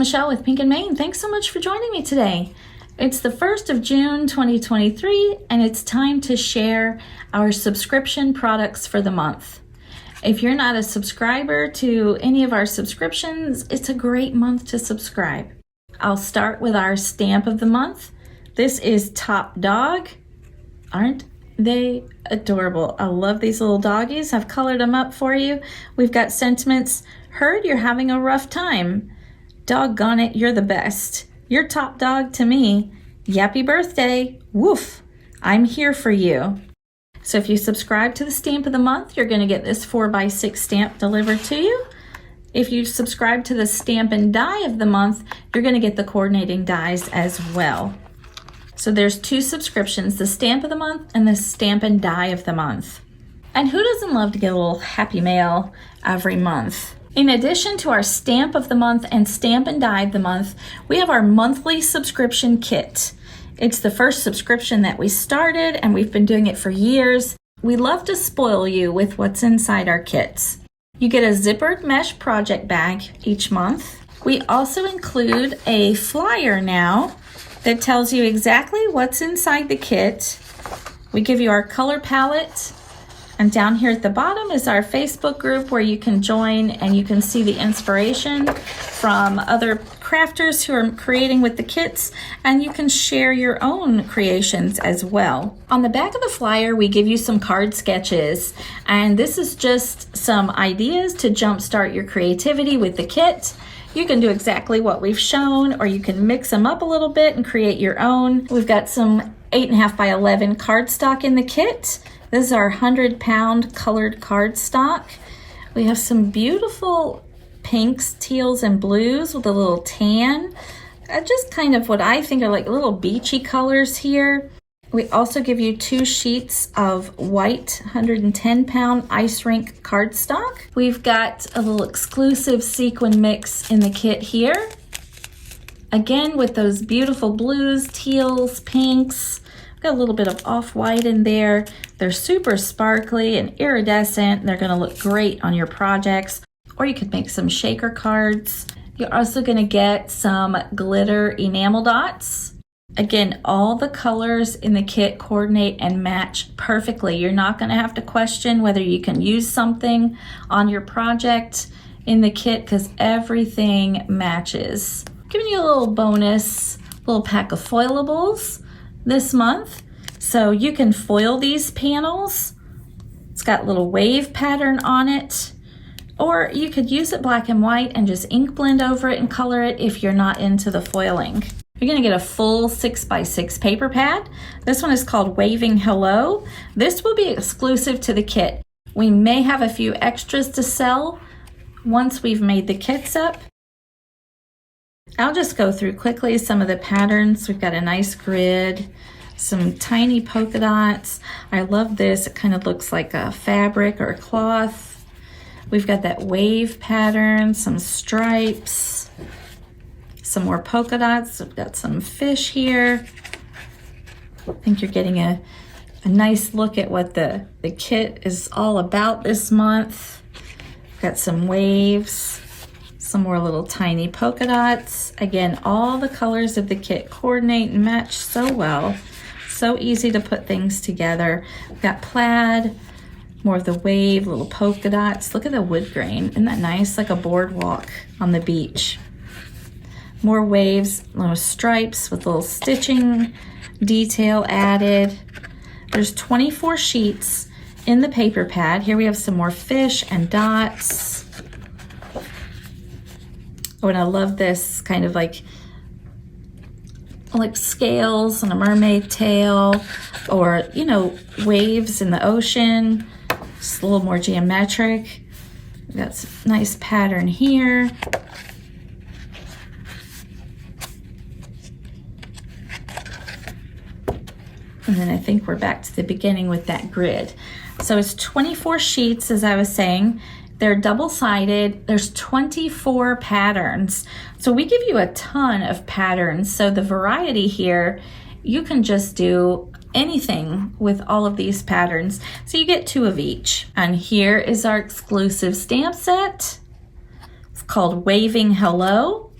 Michelle with Pink and Maine. Thanks so much for joining me today. It's the 1st of June 2023 and it's time to share our subscription products for the month. If you're not a subscriber to any of our subscriptions, it's a great month to subscribe. I'll start with our stamp of the month. This is Top Dog. Aren't they adorable? I love these little doggies. I've colored them up for you. We've got sentiments. Heard you're having a rough time. Doggone it, you're the best. You're top dog to me. Yappy birthday. Woof. I'm here for you. So if you subscribe to the stamp of the month, you're going to get this 4x6 stamp delivered to you. If you subscribe to the stamp and die of the month, you're going to get the coordinating dies as well. So there's two subscriptions, the stamp of the month and the stamp and die of the month. And who doesn't love to get a little happy mail every month? In addition to our stamp of the month and stamp and die of the month, we have our monthly subscription kit. It's the first subscription that we started and we've been doing it for years. We love to spoil you with what's inside our kits. You get a zippered mesh project bag each month. We also include a flyer now that tells you exactly what's inside the kit. We give you our color palette. And down here at the bottom is our Facebook group where you can join and you can see the inspiration from other crafters who are creating with the kits, and you can share your own creations as well. On the back of the flyer, we give you some card sketches, and this is just some ideas to jumpstart your creativity with the kit. You can do exactly what we've shown, or you can mix them up a little bit and create your own. We've got some 8.5 by 11 cardstock in the kit. This is our 100-pound colored cardstock. We have some beautiful pinks, teals, and blues with a little tan. Just kind of what I think are like little beachy colors here. We also give you 2 sheets of white 110-pound ice rink cardstock. We've got a little exclusive sequin mix in the kit here. Again, with those beautiful blues, teals, pinks. Got a little bit of off-white in there. They're super sparkly and iridescent. They're gonna look great on your projects. Or you could make some shaker cards. You're also gonna get some glitter enamel dots. Again, all the colors in the kit coordinate and match perfectly. You're not gonna have to question whether you can use something on your project in the kit because everything matches. Giving you a little bonus, little pack of foilables this month. So you can foil these panels. It's got a little wave pattern on it. Or you could use it black and white and just ink blend over it and color it if you're not into the foiling. You're gonna get a full 6x6 paper pad. This one is called Waving Hello. This will be exclusive to the kit. We may have a few extras to sell once we've made the kits up. I'll just go through quickly some of the patterns. We've got a nice grid, some tiny polka dots. I love this. It kind of looks like a fabric or a cloth. We've got that wave pattern, some stripes, some more polka dots. We've got some fish here. I think you're getting a nice look at what the kit is all about this month. We've got some waves. Some more little tiny polka dots. Again, all the colors of the kit coordinate and match so well. So easy to put things together. We've got plaid, more of the wave, little polka dots. Look at the wood grain. Isn't that nice? Like a boardwalk on the beach. More waves, little stripes with little stitching detail added. There's 24 sheets in the paper pad. Here we have some more fish and dots. Oh, and I love this kind of like scales on a mermaid tail, or, you know, waves in the ocean. Just a little more geometric. We've got some nice pattern here. And then I think we're back to the beginning with that grid. So it's 24 sheets, as I was saying. They're double-sided. There's 24 patterns. So we give you a ton of patterns. So the variety here, you can just do anything with all of these patterns. So you get 2 of each. And here is our exclusive stamp set. It's called Waving Hello.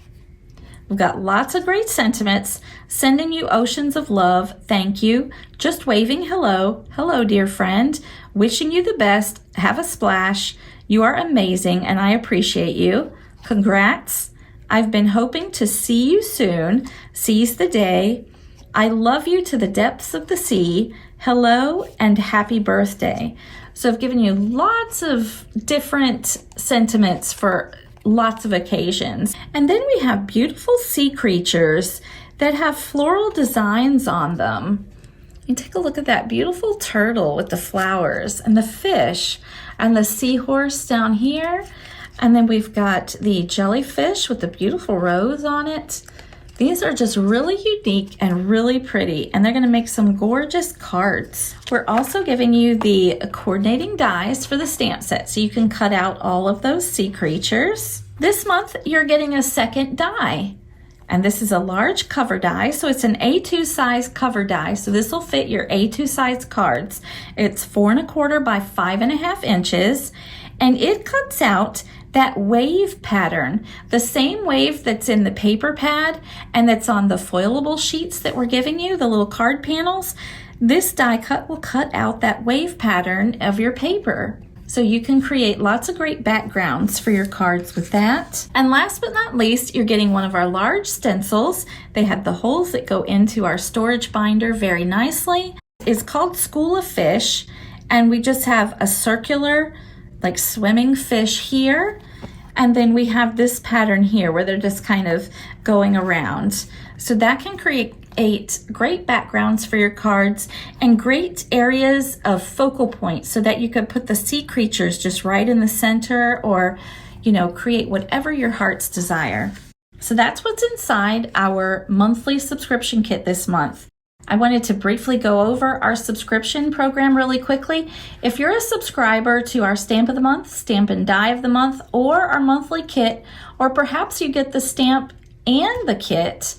We've got lots of great sentiments, sending you oceans of love, thank you, just waving hello, hello dear friend, wishing you the best, have a splash, you are amazing and I appreciate you, congrats, I've been hoping to see you soon, seize the day, I love you to the depths of the sea, hello and happy birthday. So I've given you lots of different sentiments for lots of occasions. And then we have beautiful sea creatures that have floral designs on them. You take a look at that beautiful turtle with the flowers and the fish and the seahorse down here. And then we've got the jellyfish with the beautiful rose on it. These are just really unique and really pretty, and they're going to make some gorgeous cards. We're also giving you the coordinating dies for the stamp set, so you can cut out all of those sea creatures. This month, you're getting a second die, and this is a large cover die, so it's an A2 size cover die, so this will fit your A2 size cards. It's 4 1/4 by 5 1/2 inches, and it cuts out that wave pattern, the same wave that's in the paper pad and that's on the foilable sheets that we're giving you, the little card panels. This die cut will cut out that wave pattern of your paper. So you can create lots of great backgrounds for your cards with that. And last but not least, you're getting one of our large stencils. They have the holes that go into our storage binder very nicely. It's called School of Fish, and we just have a circular like swimming fish here, and then we have this pattern here where they're just kind of going around. So that can create great backgrounds for your cards and great areas of focal points so that you could put the sea creatures just right in the center, or create whatever your heart's desire. So that's what's inside our monthly subscription kit this month. I wanted to briefly go over our subscription program really quickly. If you're a subscriber to our Stamp of the Month, Stamp and Die of the Month, or our monthly kit, or perhaps you get the stamp and the kit,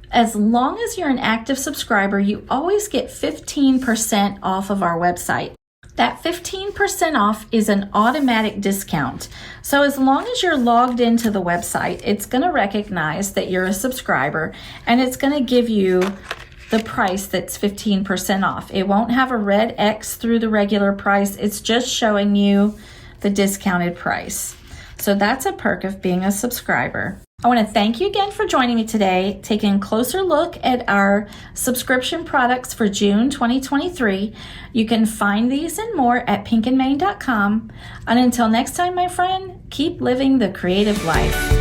as long as you're an active subscriber, you always get 15% off of our website. That 15% off is an automatic discount. So as long as you're logged into the website, it's going to recognize that you're a subscriber, and it's going to give you the price that's 15% off. It won't have a red X through the regular price. It's just showing you the discounted price. So that's a perk of being a subscriber. I want to thank you again for joining me today, taking a closer look at our subscription products for June 2023. You can find these and more at pinkandmain.com. And until next time, my friend, keep living the creative life.